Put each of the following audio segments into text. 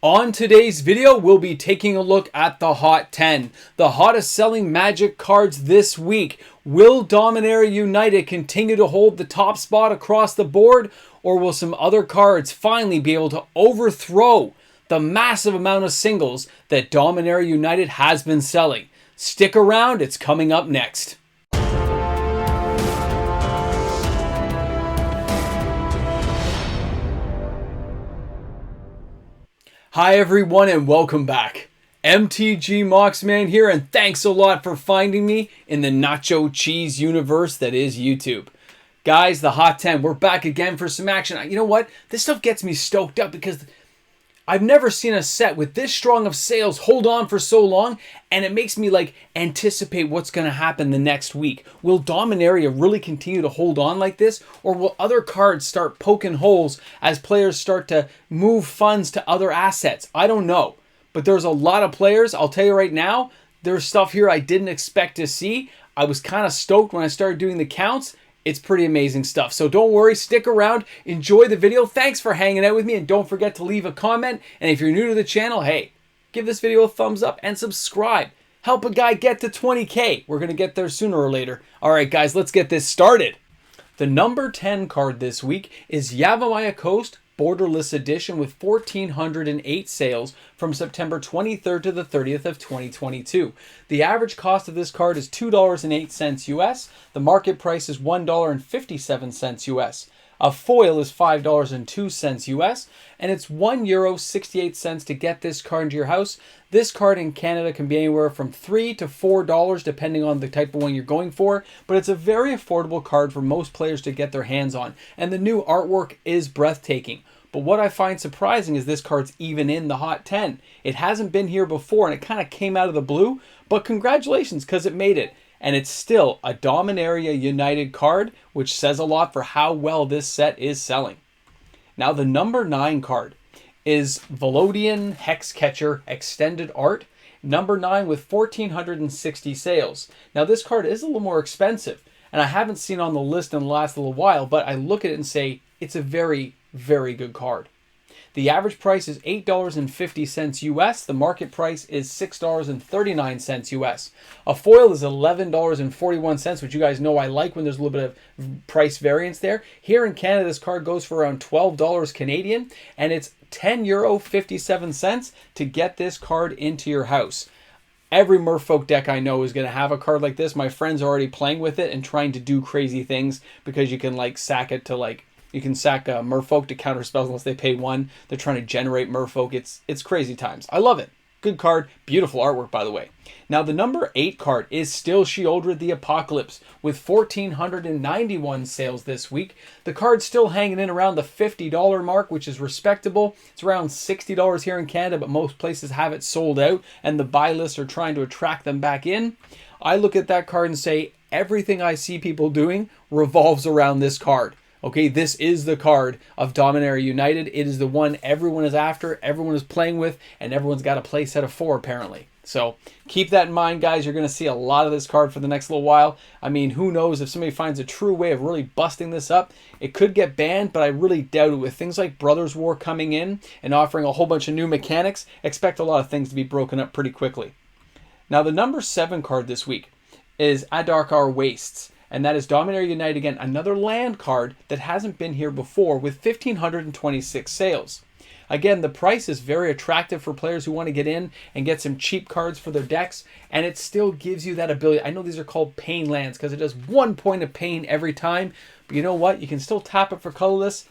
On today's video, we'll be taking a look at the Hot 10, the hottest selling Magic cards this week. Will Dominaria United continue to hold the top spot across the board, or will some other cards finally be able to overthrow the massive amount of singles that Dominaria United has been selling? Stick around, it's coming up next. Hi everyone and welcome back. MTG Moxman here, and thanks a lot for finding me in the nacho cheese universe that is YouTube. Guys, the Hot 10, we're back again for some action. You know what? This stuff gets me stoked up because I've never seen a set with this strong of sales hold on for so long, and it makes me anticipate what's going to happen the next week. Will Dominaria really continue to hold on like this, or will other cards start poking holes as players start to move funds to other assets? I don't know, but there's a lot of players. I'll tell you right now, there's stuff here I didn't expect to see. I was kind of stoked when I started doing the counts. It's pretty amazing stuff. So don't worry, stick around, enjoy the video. Thanks for hanging out with me, and don't forget to leave a comment. And if you're new to the channel, hey, give this video a thumbs up and subscribe. Help a guy get to 20K. We're going to get there sooner or later. All right, guys, let's get this started. The number 10 card this week is Yavimaya Coast Borderless Edition with 1,408 sales from September 23rd to the 30th of 2022. The average cost of this card is $2.08 US. The market price is $1.57 US. A foil is $5.02 US, and it's €1.68 to get this card into your house. This card in Canada can be anywhere from $3 to $4 depending on the type of one you're going for, but it's a very affordable card for most players to get their hands on, and the new artwork is breathtaking. But what I find surprising is this card's even in the Hot 10. It hasn't been here before, and it kind of came out of the blue, but congratulations because it made it. And it's still a Dominaria United card, which says a lot for how well this set is selling. Now the number 9 card is Velodian Hexcatcher Extended Art, number 9 with 1,460 sales. Now this card is a little more expensive, and I haven't seen on the list in the last little while, but I look at it and say it's a very, very good card. The average price is $8.50 US. The market price is $6.39 US. A foil is $11.41, which you guys know I like when there's a little bit of price variance there. Here in Canada, this card goes for around $12 Canadian, and it's €10.57 to get this card into your house. Every Merfolk deck I know is going to have a card like this. My friends are already playing with it and trying to do crazy things because you can sack it to you can sack Merfolk to counter spells unless they pay 1. They're trying to generate Merfolk. It's crazy times. I love it. Good card. Beautiful artwork, by the way. Now, the number 8 card is still Sheoldred the Apocalypse with 1,491 sales this week. The card's still hanging in around the $50 mark, which is respectable. It's around $60 here in Canada, but most places have it sold out, and the buy lists are trying to attract them back in. I look at that card and say, everything I see people doing revolves around this card. Okay, this is the card of Dominaria United. It is the one everyone is after, everyone is playing with, and everyone's got a play set of 4 apparently. So keep that in mind, guys. You're going to see a lot of this card for the next little while. I mean, who knows if somebody finds a true way of really busting this up. It could get banned, but I really doubt it. With things like Brothers War coming in and offering a whole bunch of new mechanics, expect a lot of things to be broken up pretty quickly. Now, the number 7 card this week is Adarkar Wastes. And that is Dominaria United again, another land card that hasn't been here before with 1,526 sales. Again, the price is very attractive for players who want to get in and get some cheap cards for their decks, and it still gives you that ability. I know these are called pain lands because it does 1 point of pain every time, but you know what? You can still tap it for colorless.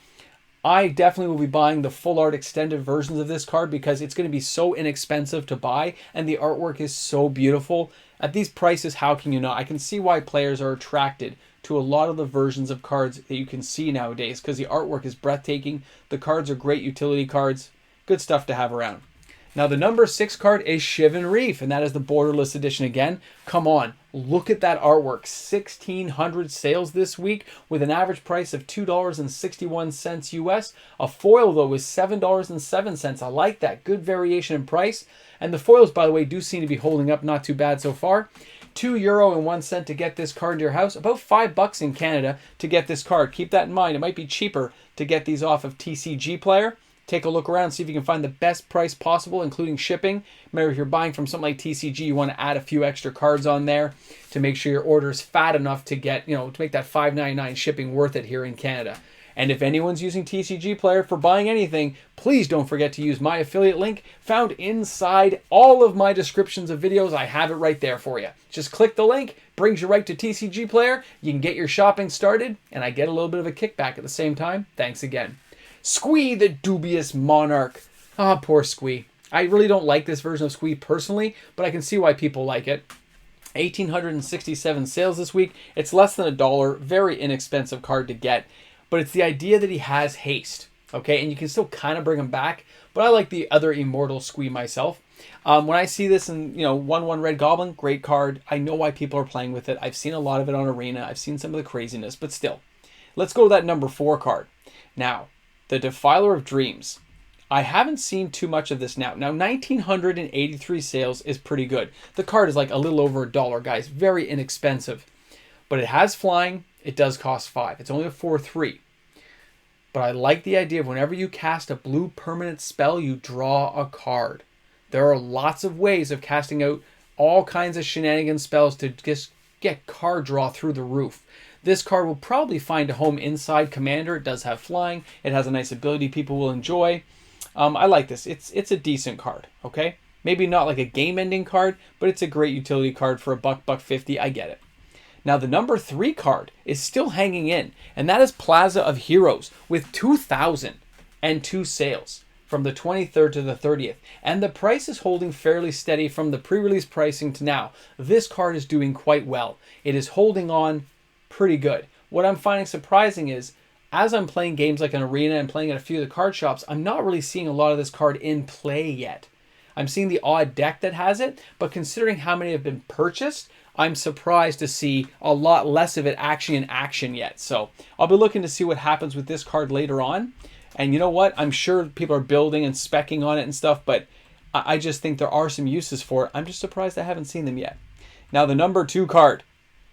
I definitely will be buying the full art extended versions of this card because it's going to be so inexpensive to buy, and the artwork is so beautiful. At these prices, how can you not? I can see why players are attracted to a lot of the versions of cards that you can see nowadays because the artwork is breathtaking. The cards are great utility cards. Good stuff to have around. Now, the number 6 card is Shivan Reef, and that is the Borderless Edition again. Come on, look at that artwork. 1,600 sales this week with an average price of $2.61 US. A foil, though, is $7.07. I like that. Good variation in price. And the foils, by the way, do seem to be holding up not too bad so far. €2.01 to get this card to your house. About $5 in Canada to get this card. Keep that in mind. It might be cheaper to get these off of TCG Player. take a look around, see if you can find the best price possible, including shipping. Remember, if you're buying from something like TCG, you want to add a few extra cards on there to make sure your order is fat enough to get, to make that $5.99 shipping worth it here in Canada. And if anyone's using TCG Player for buying anything, please don't forget to use my affiliate link found inside all of my descriptions of videos. I have it right there for you. Just click the link, brings you right to TCG Player. You can get your shopping started, and I get a little bit of a kickback at the same time. Thanks again. Squee the Dubious Monarch. Ah, poor Squee. I really don't like this version of Squee personally, but I can see why people like it. 1,867 sales this week. It's less than $1. Very inexpensive card to get. But it's the idea that he has haste, okay? And you can still kind of bring him back, but I like the other Immortal Squee myself. When I see this in, 1/1 Red Goblin, great card. I know why people are playing with it. I've seen a lot of it on Arena. I've seen some of the craziness, but still. Let's go to that number 4 card. Now, the Defiler of Dreams. I haven't seen too much of this now. Now, 1,983 sales is pretty good. The card is like a little over $1, guys. Very inexpensive. But it has flying. It does cost 5. It's only a 4/3. But I like the idea of whenever you cast a blue permanent spell, you draw a card. There are lots of ways of casting out all kinds of shenanigans spells to just get card draw through the roof. This card will probably find a home inside Commander. It does have flying. It has a nice ability people will enjoy. I like this. It's a decent card, okay? Maybe not like a game-ending card, but it's a great utility card for $1.50. I get it. Now, the number 3 card is still hanging in, and that is Plaza of Heroes with 2,002 sales from the 23rd to the 30th. And the price is holding fairly steady from the pre-release pricing to now. This card is doing quite well. It is holding on pretty good. What I'm finding surprising is, as I'm playing games like an Arena and playing at a few of the card shops, I'm not really seeing a lot of this card in play yet. I'm seeing the odd deck that has it, but considering how many have been purchased, I'm surprised to see a lot less of it actually in action yet. So I'll be looking to see what happens with this card later on. And you know what? I'm sure people are building and speccing on it and stuff, but I just think there are some uses for it. I'm just surprised I haven't seen them yet. Now, the number 2 card.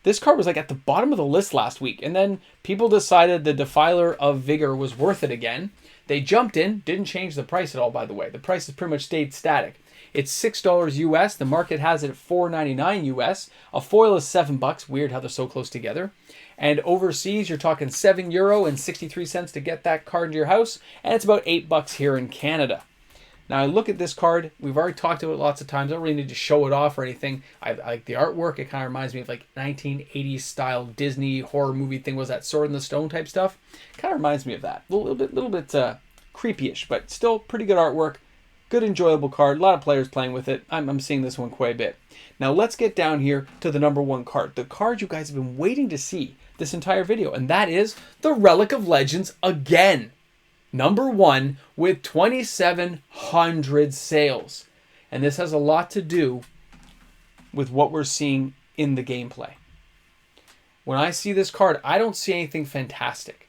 This card was like at the bottom of the list last week, and then people decided the Defiler of Vigor was worth it again. They jumped in, didn't change the price at all, by the way. The price has pretty much stayed static. It's $6 US. The market has it at $4.99 US. A foil is $7. Weird how they're so close together. And overseas, you're talking €7 and 63 cents to get that card into your house. And it's about $8 here in Canada. Now, I look at this card. We've already talked about it lots of times. I don't really need to show it off or anything. I like the artwork. It kind of reminds me of like 1980s style Disney horror movie thing. Was that Sword in the Stone type stuff? Kind of reminds me of that. A little bit creepy-ish, but still pretty good artwork. Good, enjoyable card. A lot of players playing with it. I'm seeing this one quite a bit. Now, let's get down here to the number 1 card. The card you guys have been waiting to see this entire video, and that is the Relic of Legends again. Number 1 with 2,700 sales. And this has a lot to do with what we're seeing in the gameplay. When I see this card, I don't see anything fantastic.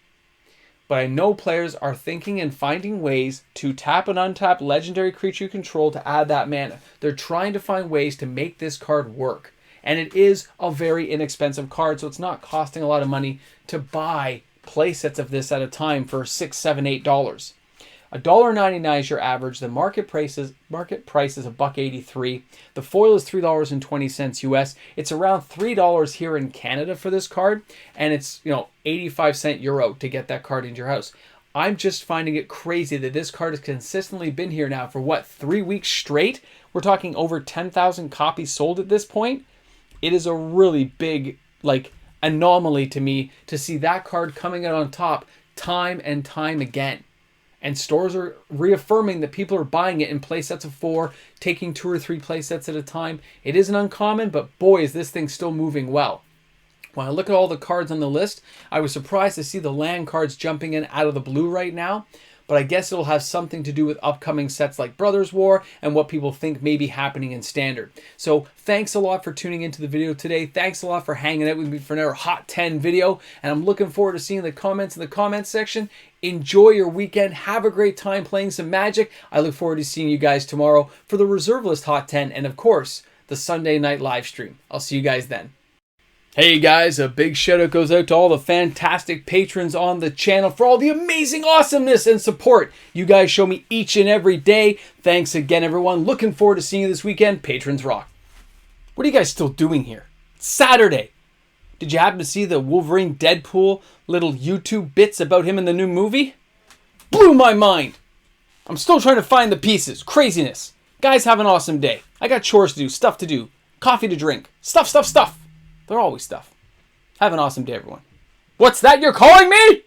But I know players are thinking and finding ways to tap and untap legendary creature you control to add that mana. They're trying to find ways to make this card work. And it is a very inexpensive card, so it's not costing a lot of money to buy play sets of this at a time for $6, $7, $8. $1.99 is your average. The market price is $1.83. The foil is $3.20 US. It's around $3 here in Canada for this card, and it's 85 euro to get that card into your house. I'm just finding it crazy that this card has consistently been here now for what, 3 weeks straight? We're talking over 10,000 copies sold at this point. It is a really big anomaly to me to see that card coming out on top time and time again. And stores are reaffirming that people are buying it in play sets of 4, taking 2 or 3 play sets at a time. It isn't uncommon, but boy, is this thing still moving well. When I look at all the cards on the list, I was surprised to see the land cards jumping in out of the blue right now. But I guess it'll have something to do with upcoming sets like Brothers War and what people think may be happening in Standard. So thanks a lot for tuning into the video today. Thanks a lot for hanging out with me for another Hot 10 video. And I'm looking forward to seeing the comments in the comments section. Enjoy your weekend. Have a great time playing some Magic. I look forward to seeing you guys tomorrow for the Reserve List Hot 10 and, of course, the Sunday night live stream. I'll see you guys then. Hey guys, a big shout out goes out to all the fantastic patrons on the channel for all the amazing awesomeness and support you guys show me each and every day. Thanks again, everyone. Looking forward to seeing you this weekend. Patrons rock. What are you guys still doing here? It's Saturday. Did you happen to see the Wolverine Deadpool little YouTube bits about him in the new movie? Blew my mind. I'm still trying to find the pieces. Craziness. Guys, have an awesome day. I got chores to do, stuff to do, coffee to drink. Stuff. They're always stuff. Have an awesome day, everyone. What's that you're calling me?